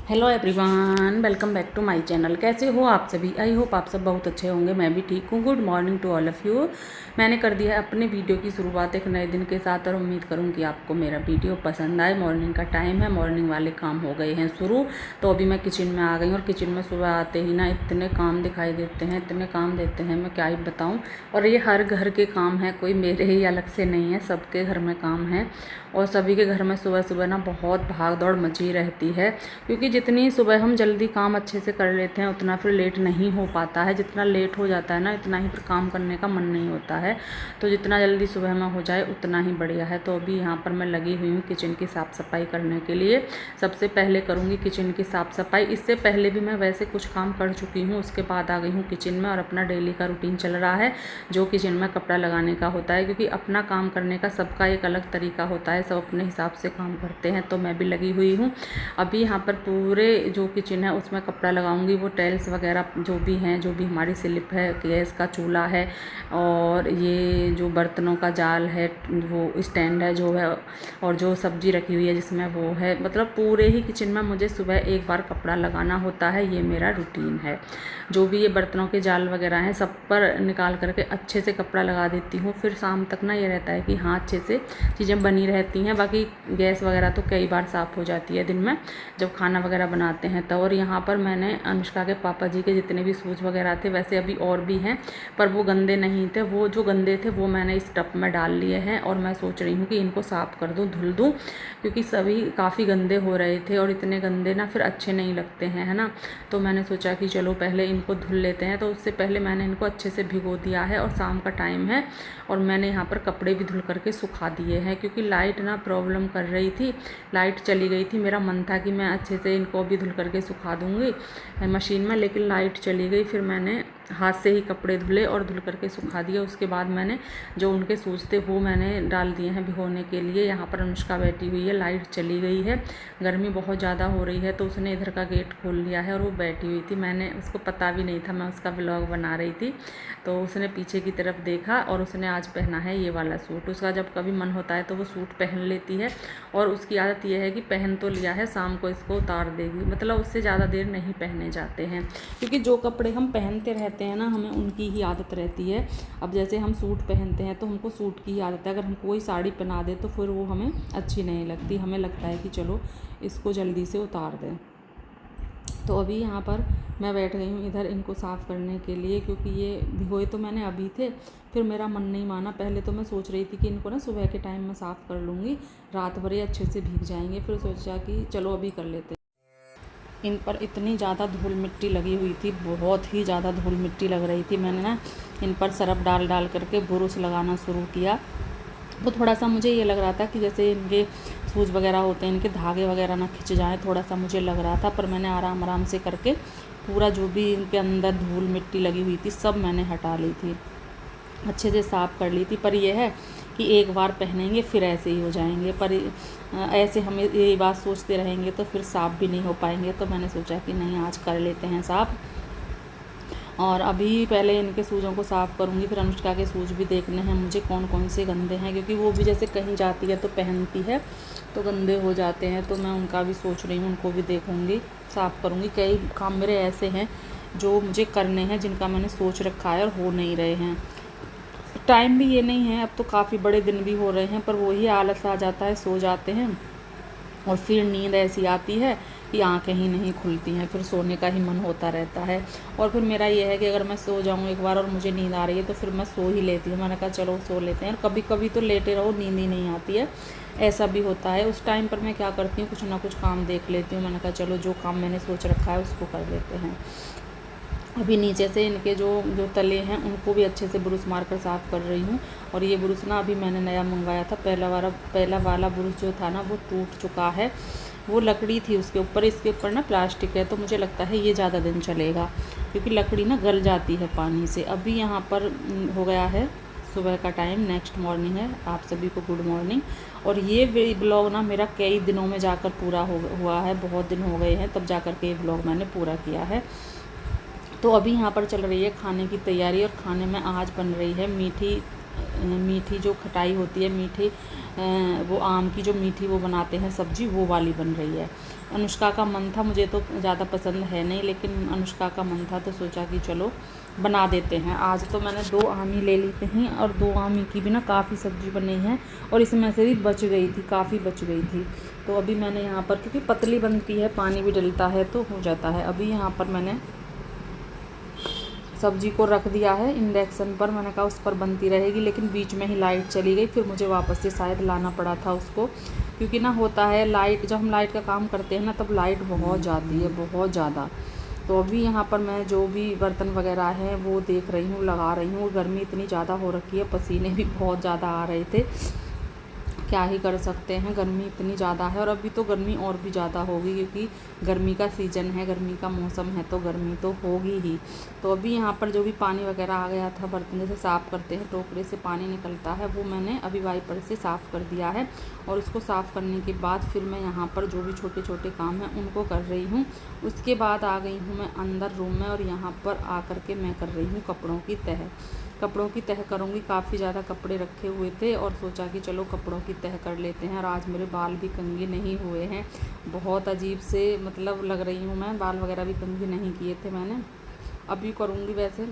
Hello everyone, welcome back to my channel. कैसे हो आप सभी? आई होप आप सब बहुत अच्छे होंगे। मैं भी ठीक हूँ। Good morning to all of you. मैंने कर दिया है अपने वीडियो की शुरुआत एक नए दिन के साथ और उम्मीद करूँ कि आपको मेरा वीडियो पसंद आए। मॉर्निंग का टाइम है, मॉर्निंग वाले काम हो गए हैं शुरू। तो अभी मैं किचन में आ गई हूँ और किचन में सुबह आते ही ना इतने काम दिखाई देते हैं, इतने काम देते हैं, मैं क्या ही बताऊँ। और ये हर घर के काम है, कोई मेरे ही अलग से नहीं है, सबके घर में काम है। और सभी के घर में सुबह सुबह ना बहुत भाग दौड़ मची रहती है, क्योंकि जितनी सुबह हम जल्दी काम अच्छे से कर लेते हैं उतना फिर लेट नहीं हो पाता है। जितना लेट हो जाता है ना इतना ही फिर काम करने का मन नहीं होता है। तो जितना जल्दी सुबह में हो जाए उतना ही बढ़िया है। तो अभी यहाँ पर मैं लगी हुई हूँ किचन की साफ़ सफाई करने के लिए। सबसे पहले करूँगी किचन की साफ़ सफाई। इससे पहले भी मैं वैसे कुछ काम कर चुकी हूँ, उसके बाद आ गई हूँ किचन में और अपना डेली का रूटीन चल रहा है जो किचन में कपड़ा लगाने का होता है। क्योंकि अपना काम करने का सबका एक अलग तरीका होता है, सब अपने हिसाब से काम करते हैं। तो मैं भी लगी हुई हूँ। अभी यहाँ पर पूरे जो किचन है उसमें कपड़ा लगाऊंगी। वो टाइल्स वगैरह जो भी हैं, जो भी हमारी स्लिप है, गैस का चूल्हा है और ये जो बर्तनों का जाल है, वो स्टैंड है जो है, और जो सब्जी रखी हुई है जिसमें वो है, मतलब पूरे ही किचन में मुझे सुबह एक बार कपड़ा लगाना होता है। ये मेरा रूटीन है। जो भी ये बर्तनों के जाल वगैरह हैं सब पर निकाल करके अच्छे से कपड़ा लगा देती हूँ। फिर शाम तक ना ये रहता है कि हाँ अच्छे से चीज़ें बनी रहती हैं। बाकी गैस वगैरह तो कई बार साफ़ हो जाती है दिन में जब खाना वगैरह बनाते हैं तो। और यहाँ पर मैंने अनुष्का के पापा जी के जितने भी शूज़ वगैरह थे, वैसे अभी और भी हैं पर वो गंदे नहीं थे, वो जो गंदे थे वो मैंने इस टब में डाल लिए हैं। और मैं सोच रही हूँ कि इनको साफ़ कर दूँ, धुल दूँ, क्योंकि सभी काफ़ी गंदे हो रहे थे और इतने गंदे ना फिर अच्छे नहीं लगते हैं, है ना। तो मैंने सोचा कि चलो पहले इनको धुल लेते हैं। तो उससे पहले मैंने इनको अच्छे से भिगो दिया है और शाम का टाइम है और मैंने यहाँ पर कपड़े भी धुल करके सुखा दिए हैं। क्योंकि लाइट ना प्रॉब्लम कर रही थी, लाइट चली गई थी। मेरा मन था कि मैं अच्छे से इनको भी धुल करके सुखा दूँगी मशीन में, लेकिन लाइट चली गई। फिर मैंने हाथ से ही कपड़े धुले और धुल करके सुखा दिए। उसके बाद मैंने जो उनके शूज़ थे वो मैंने डाल दिए हैं भिगोने के लिए। यहाँ पर अनुष्का बैठी हुई है, लाइट चली गई है, गर्मी बहुत ज़्यादा हो रही है तो उसने इधर का गेट खोल लिया है और वो बैठी हुई थी। मैंने उसको पता भी नहीं था, मैं उसका व्लॉग बना रही थी तो उसने पीछे की तरफ देखा और उसने आज पहना है ये वाला सूट। उसका जब कभी मन होता है तो वो सूट पहन लेती है और उसकी आदत ये है कि पहन तो लिया है, शाम को इसको उतार देगी, मतलब उससे ज़्यादा देर नहीं पहने जाते हैं। क्योंकि जो कपड़े हम पहनते रहते हैं ना, हमें उनकी ही आदत रहती है। अब जैसे हम सूट पहनते हैं तो हमको सूट की ही आदत है, अगर हम कोई साड़ी पहना दे तो फिर वो हमें अच्छी नहीं लगती, हमें लगता है कि चलो इसको जल्दी से उतार दें। तो अभी यहाँ पर मैं बैठ गई हूँ इधर इनको साफ़ करने के लिए, क्योंकि ये भिगोए तो मैंने अभी थे, फिर मेरा मन नहीं माना। पहले तो मैं सोच रही थी कि इनको ना सुबह के टाइम में साफ़ कर लूँगी, रात भर ये अच्छे से भीग जाएंगे। फिर सोचा कि चलो अभी कर लेते। इन पर इतनी ज़्यादा धूल मिट्टी लगी हुई थी, बहुत ही ज़्यादा धूल मिट्टी लग रही थी। मैंने ना इन पर सरफ डाल डाल करके बुरुश लगाना शुरू किया। तो थोड़ा सा मुझे ये लग रहा था कि जैसे इनके शूज़ वगैरह होते हैं, इनके धागे वगैरह ना खिंच जाएँ, थोड़ा सा मुझे लग रहा था। पर मैंने आराम आराम से करके पूरा जो भी इनके अंदर धूल मिट्टी लगी हुई थी सब मैंने हटा ली थी, अच्छे से साफ़ कर ली थी। पर यह है कि एक बार पहनेंगे फिर ऐसे ही हो जाएंगे, पर ऐसे हम ये बात सोचते रहेंगे तो फिर साफ़ भी नहीं हो पाएंगे। तो मैंने सोचा कि नहीं, आज कर लेते हैं साफ़। और अभी पहले इनके शूज़ों को साफ़ करूँगी, फिर अनुष्का के शूज़ भी देखने हैं मुझे कौन कौन से गंदे हैं, क्योंकि वो भी जैसे कहीं जाती है तो पहनती है तो गंदे हो जाते हैं। तो मैं उनका भी सोच रही हूँ, उनको भी देखूँगी, साफ़ करूँगी। कई काम मेरे ऐसे हैं जो मुझे करने हैं, जिनका मैंने सोच रखा है और हो नहीं रहे हैं। टाइम भी ये नहीं है, अब तो काफ़ी बड़े दिन भी हो रहे हैं, पर वही आलस आ जाता है, सो जाते हैं और फिर नींद ऐसी आती है कि आँखें ही नहीं खुलती हैं, फिर सोने का ही मन होता रहता है। और फिर मेरा ये है कि अगर मैं सो जाऊँ एक बार और मुझे नींद आ रही है तो फिर मैं सो ही लेती हूँ। मैंने कहा चलो सो लेते हैं, और कभी कभी तो लेटे रहो नींद ही नहीं आती है, ऐसा भी होता है। उस टाइम पर मैं क्या करती हूँ, कुछ ना कुछ काम देख लेती हूँ। मैंने कहा चलो जो काम मैंने सोच रखा है उसको कर लेते हैं। अभी नीचे से इनके जो जो तले हैं उनको भी अच्छे से ब्रुश मार कर साफ़ कर रही हूँ। और ये ब्रुश ना अभी मैंने नया मंगवाया था, पहला वाला ब्रुश जो था ना वो टूट चुका है, वो लकड़ी थी उसके ऊपर, इसके ऊपर ना प्लास्टिक है। तो मुझे लगता है ये ज़्यादा दिन चलेगा, क्योंकि लकड़ी ना गल जाती है पानी से। अभी यहाँ पर हो गया है सुबह का टाइम, नेक्स्ट मॉर्निंग है। आप सभी को गुड मॉर्निंग। और ये ब्लॉग ना मेरा कई दिनों में जाकर पूरा हुआ है, बहुत दिन हो गए हैं तब जाकर के ये ब्लॉग मैंने पूरा किया है। तो अभी यहाँ पर चल रही है खाने की तैयारी, और खाने में आज बन रही है मीठी मीठी जो खटाई होती है, मीठे वो आम की जो मीठी वो बनाते हैं सब्ज़ी, वो वाली बन रही है। अनुष्का का मन था, मुझे तो ज़्यादा पसंद है नहीं, लेकिन अनुष्का का मन था तो सोचा कि चलो बना देते हैं। आज तो मैंने 2 आम ही ले ली थी और 2 आम की भी ना काफ़ी सब्ज़ी बनी है और इसमें से भी बच गई थी, काफ़ी बच गई थी। तो अभी मैंने यहाँ पर, क्योंकि पतली बनती है, पानी भी डलता है तो हो जाता है। अभी यहाँ पर मैंने सब्जी को रख दिया है इंडक्शन पर। मैंने कहा उस पर बनती रहेगी, लेकिन बीच में ही लाइट चली गई, फिर मुझे वापस से शायद लाना पड़ा था उसको, क्योंकि ना होता है लाइट, जब हम लाइट का काम करते हैं ना तब लाइट बहुत जाती है, बहुत ज़्यादा। तो अभी यहाँ पर मैं जो भी बर्तन वगैरह हैं वो देख रही हूँ, लगा रही हूँ। गर्मी इतनी ज़्यादा हो रखी है, पसीने भी बहुत ज़्यादा आ रहे थे, क्या ही कर सकते हैं, गर्मी इतनी ज़्यादा है। और अभी तो गर्मी और भी ज़्यादा होगी, क्योंकि गर्मी का सीज़न है, गर्मी का मौसम है, तो गर्मी तो होगी ही। तो अभी यहाँ पर जो भी पानी वगैरह आ गया था, बर्तन जैसे साफ़ करते हैं, टोकरे से पानी निकलता है, वो मैंने अभी वाइपर से साफ़ कर दिया है। और उसको साफ़ करने के बाद फिर मैं यहाँ पर जो भी छोटे छोटे काम हैं उनको कर रही हूँ। उसके बाद आ गई हूँ मैं अंदर रूम में, और यहाँ पर आकर के मैं कर रही हूँ कपड़ों की तह। कपड़ों की तह करूँगी, काफ़ी ज़्यादा कपड़े रखे हुए थे और सोचा कि चलो कपड़ों की तह कर लेते हैं। और आज मेरे बाल भी कंघी नहीं हुए हैं, बहुत अजीब से मतलब लग रही हूँ मैं, बाल वगैरह भी कंघी नहीं किए थे मैंने। अभी करूँगी, वैसे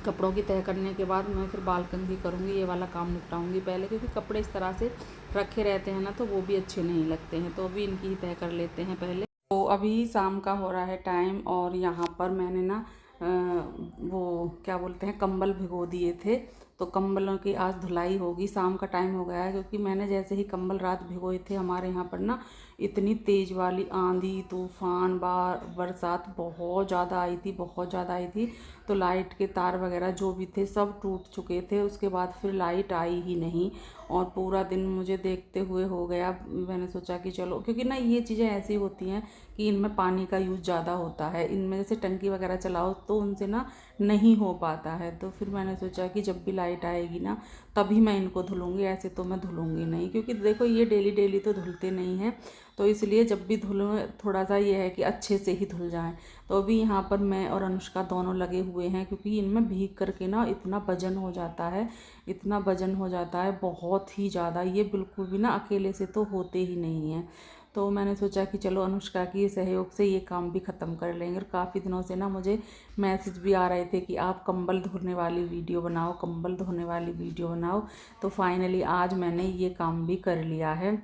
कपड़ों की तह करने के बाद मैं फिर बाल कंघी करूँगी, ये वाला काम निपटाऊँगी पहले, क्योंकि कपड़े इस तरह से रखे रहते हैं ना तो वो भी अच्छे नहीं लगते हैं। तो अभी इनकी ही तह कर लेते हैं पहले। तो अभी शाम का हो रहा है टाइम, और यहाँ पर मैंने ना वो क्या बोलते हैं, कंबल भिगो दिए थे, तो कंबलों की आज धुलाई होगी। शाम का टाइम हो गया है, क्योंकि मैंने जैसे ही कंबल रात भिगोए थे, हमारे यहाँ पर ना इतनी तेज़ वाली आंधी तूफान बरसात बहुत ज़्यादा आई थी, बहुत ज़्यादा आई थी। तो लाइट के तार वगैरह जो भी थे सब टूट चुके थे। उसके बाद फिर लाइट आई ही नहीं, और पूरा दिन मुझे देखते हुए हो गया। मैंने सोचा कि चलो, क्योंकि ना ये चीज़ें ऐसी होती हैं कि इनमें पानी का यूज़ ज़्यादा होता है, इनमें जैसे टंकी वगैरह चलाओ तो उनसे ना नहीं हो पाता है। तो फिर मैंने सोचा कि जब भी लाइट आएगी ना तभी मैं इनको धुलूँगी, ऐसे तो मैं धुलूँगी नहीं, क्योंकि देखो ये डेली डेली तो धुलते नहीं हैं। तो इसलिए जब भी धुलूँ, थोड़ा सा ये है कि अच्छे से ही धुल जाएँ। तो अभी यहाँ पर मैं और अनुष्का दोनों लगे हुए हैं, क्योंकि इनमें भीग करके ना इतना वजन हो जाता है, इतना वजन हो जाता है बहुत ही ज़्यादा, ये बिल्कुल भी ना अकेले से तो होते ही नहीं हैं। तो मैंने सोचा कि चलो अनुष्का की सहयोग से ये काम भी ख़त्म कर लेंगे। और काफ़ी दिनों से ना मुझे मैसेज भी आ रहे थे कि आप कंबल धोने वाली वीडियो बनाओ, कंबल धोने वाली वीडियो बनाओ। तो फाइनली आज मैंने ये काम भी कर लिया है।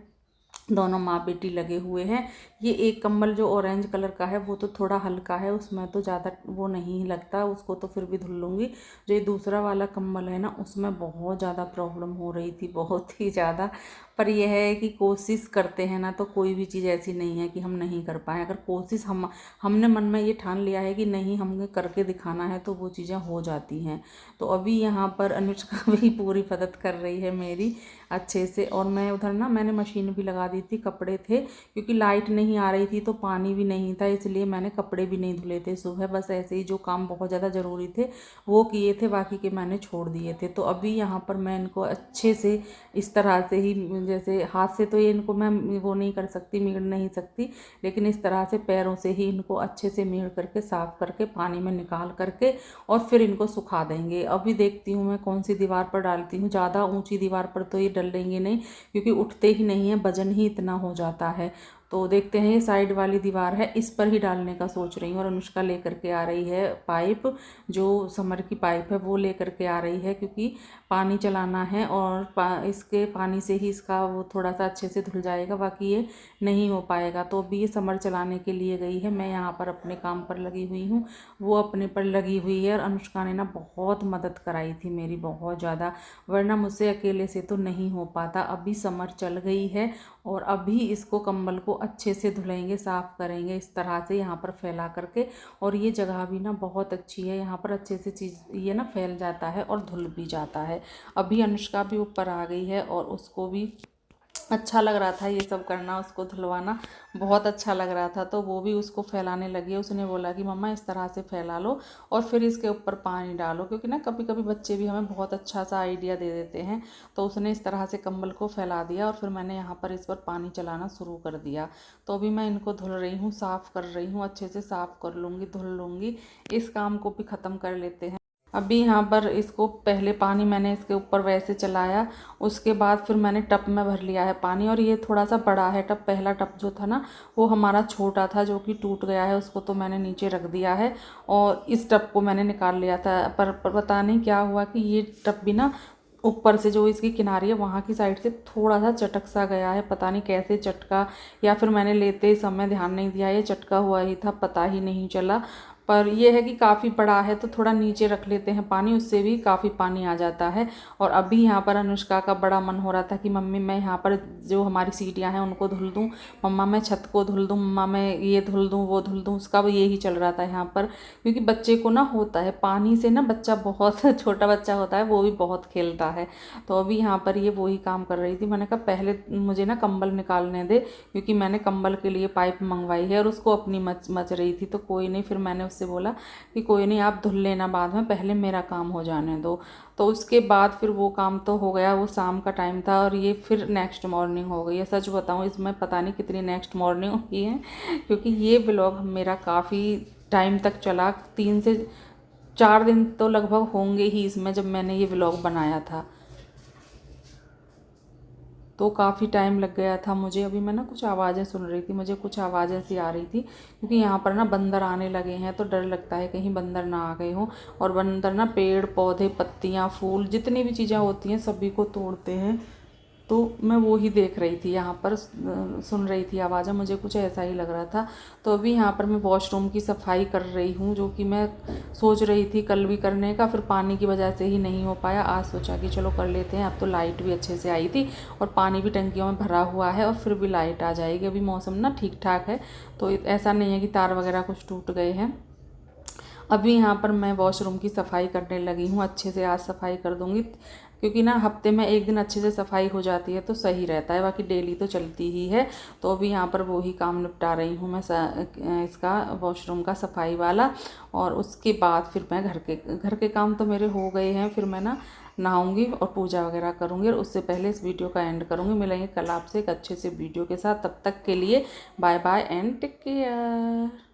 दोनों माँ बेटी लगे हुए हैं। ये एक कंबल जो ऑरेंज कलर का है वो तो थोड़ा हल्का है, उसमें तो ज़्यादा वो नहीं लगता, उसको तो फिर भी धुल लूँगी। जो ये दूसरा वाला कंबल है ना, उसमें बहुत ज़्यादा प्रॉब्लम हो रही थी, बहुत ही ज़्यादा। पर यह है कि कोशिश करते हैं ना तो कोई भी चीज़ ऐसी नहीं है कि हम नहीं कर पाएँ। अगर कोशिश हमने मन में ये ठान लिया है कि नहीं हमें करके दिखाना है, तो वो चीज़ें हो जाती हैं। तो अभी यहाँ पर अनुष्का भी पूरी मदद कर रही है मेरी अच्छे से। और मैं उधर ना मैंने मशीन भी लगा दी थी, कपड़े थे, क्योंकि लाइट नहीं आ रही थी तो पानी भी नहीं था, इसलिए मैंने कपड़े भी नहीं धुले थे सुबह। बस ऐसे ही जो काम बहुत ज़्यादा ज़रूरी थे वो किए थे, बाकी के मैंने छोड़ दिए थे। तो अभी यहाँ पर मैं इनको अच्छे से इस तरह से ही, जैसे हाथ से तो ये इनको मैं वो नहीं कर सकती, मीड़ नहीं सकती, लेकिन इस तरह से पैरों से ही इनको अच्छे से मीड़ करके साफ़ करके पानी में निकाल करके और फिर इनको सुखा देंगे। अभी देखती हूँ मैं कौन सी दीवार पर डालती हूँ। ज़्यादा ऊंची दीवार पर तो ये डलेंगे नहीं, क्योंकि उठते ही नहीं है, वजन ही इतना हो जाता है। तो देखते हैं, ये साइड वाली दीवार है, इस पर ही डालने का सोच रही हूँ। और अनुष्का लेकर के आ रही है पाइप, जो समर की पाइप है वो लेकर के आ रही है, क्योंकि पानी चलाना है और इसके पानी से ही इसका वो थोड़ा सा अच्छे से धुल जाएगा, बाकी ये नहीं हो पाएगा। तो अभी ये समर चलाने के लिए गई है, मैं यहाँ पर अपने काम पर लगी हुई हूँ, वो अपने पर लगी हुई है। और अनुष्का ने ना बहुत मदद कराई थी मेरी, बहुत ज़्यादा, वरना मुझसे अकेले से तो नहीं हो पाता। अभी समर चल गई है और अभी इसको कंबल को अच्छे से धुलेंगे, साफ़ करेंगे इस तरह से यहाँ पर फैला करके। और ये जगह भी ना बहुत अच्छी है, यहाँ पर अच्छे से चीज़ ये ना फैल जाता है और धुल भी जाता है। अभी अनुष्का भी ऊपर आ गई है और उसको भी अच्छा लग रहा था ये सब करना, उसको धुलवाना बहुत अच्छा लग रहा था। तो वो भी उसको फैलाने लगी है। उसने बोला कि मम्मा इस तरह से फैला लो और फिर इसके ऊपर पानी डालो, क्योंकि ना कभी कभी बच्चे भी हमें बहुत अच्छा सा आइडिया दे देते हैं। तो उसने इस तरह से कंबल को फैला दिया और फिर मैंने यहाँ पर इस पर पानी चलाना शुरू कर दिया। तो अभी मैं इनको धुल रही हूँ, साफ़ कर रही हूँ, अच्छे से साफ़ कर लूँगी, धुल लूँगी, इस काम को भी ख़त्म कर लेते हैं। अभी यहाँ पर इसको पहले पानी मैंने इसके ऊपर वैसे चलाया, उसके बाद फिर मैंने टब में भर लिया है पानी। और ये थोड़ा सा बड़ा है टब, पहला टब जो था ना वो हमारा छोटा था जो कि टूट गया है, उसको तो मैंने नीचे रख दिया है और इस टब को मैंने निकाल लिया था। पर पता नहीं क्या हुआ कि ये टब भी ना ऊपर से जो इसकी किनारी है वहाँ की साइड से थोड़ा सा चटक सा गया है, पता नहीं कैसे चटका, या फिर मैंने लेते समय ध्यान नहीं दिया, ये चटका हुआ ही था, पता ही नहीं चला। पर यह है कि काफ़ी बड़ा है तो थोड़ा नीचे रख लेते हैं पानी, उससे भी काफ़ी पानी आ जाता है। और अभी यहाँ पर अनुष्का का बड़ा मन हो रहा था कि मम्मी मैं यहाँ पर जो हमारी सीटियाँ हैं उनको धुल दूँ, मम्मा मैं छत को धुल दूँ, मम्मा मैं ये धुल दूँ वो धुल दूँ, उसका भी यही चल रहा था यहाँ पर। क्योंकि बच्चे को ना होता है पानी से ना, बच्चा बहुत छोटा बच्चा होता है वो भी बहुत खेलता है। तो अभी यहाँ पर ये वही काम कर रही थी। मैंने कहा पहले मुझे ना कंबल निकालने दे, क्योंकि मैंने कंबल के लिए पाइप मंगवाई है, और उसको अपनी मच रही थी। तो कोई नहीं, फिर मैंने उससे बोला कि कोई नहीं आप धुल लेना बाद में, पहले मेरा काम हो जाने दो। तो उसके बाद फिर वो काम तो हो गया, वो शाम का टाइम था और ये फिर नेक्स्ट मॉर्निंग हो गई है। सच बताऊँ इसमें पता नहीं कितनी नेक्स्ट मॉर्निंग हुई है, क्योंकि ये ब्लॉग मेरा काफ़ी टाइम तक चला, 3 से 4 दिन तो लगभग होंगे ही इसमें जब मैंने ये व्लॉग बनाया था, तो काफ़ी टाइम लग गया था मुझे। अभी मैं ना कुछ आवाज़ें सुन रही थी, मुझे कुछ आवाज़ें सी आ रही थी, क्योंकि यहाँ पर ना बंदर आने लगे हैं तो डर लगता है कहीं बंदर ना आ गए हों। और बंदर ना पेड़ पौधे पत्तियाँ फूल जितनी भी चीज़ें होती हैं सभी को तोड़ते हैं। तो मैं वो ही देख रही थी, यहाँ पर सुन रही थी आवाज़ें, मुझे कुछ ऐसा ही लग रहा था। तो अभी यहाँ पर मैं वॉशरूम की सफाई कर रही हूँ, जो कि मैं सोच रही थी कल भी करने का, फिर पानी की वजह से ही नहीं हो पाया। आज सोचा कि चलो कर लेते हैं, अब तो लाइट भी अच्छे से आई थी और पानी भी टंकियों में भरा हुआ है और फिर भी लाइट आ जाएगी। अभी मौसम ना ठीक ठाक है, तो ऐसा नहीं है कि तार वगैरह कुछ टूट गए हैं। अभी यहाँ पर मैं वॉशरूम की सफाई करने लगी हूँ, अच्छे से आज सफाई कर दूँगी, क्योंकि ना हफ्ते में एक दिन अच्छे से सफाई हो जाती है तो सही रहता है, बाकी डेली तो चलती ही है। तो अभी यहाँ पर वही काम निपटा रही हूँ मैं, इसका वॉशरूम का सफाई वाला। और उसके बाद फिर मैं घर के काम तो मेरे हो गए हैं, फिर मैं ना नहाऊंगी और पूजा वगैरह करूँगी, और उससे पहले इस वीडियो का एंड करूँगी। मिलेंगे कल आपसे एक अच्छे से वीडियो के साथ, तब तक के लिए bye bye and take care.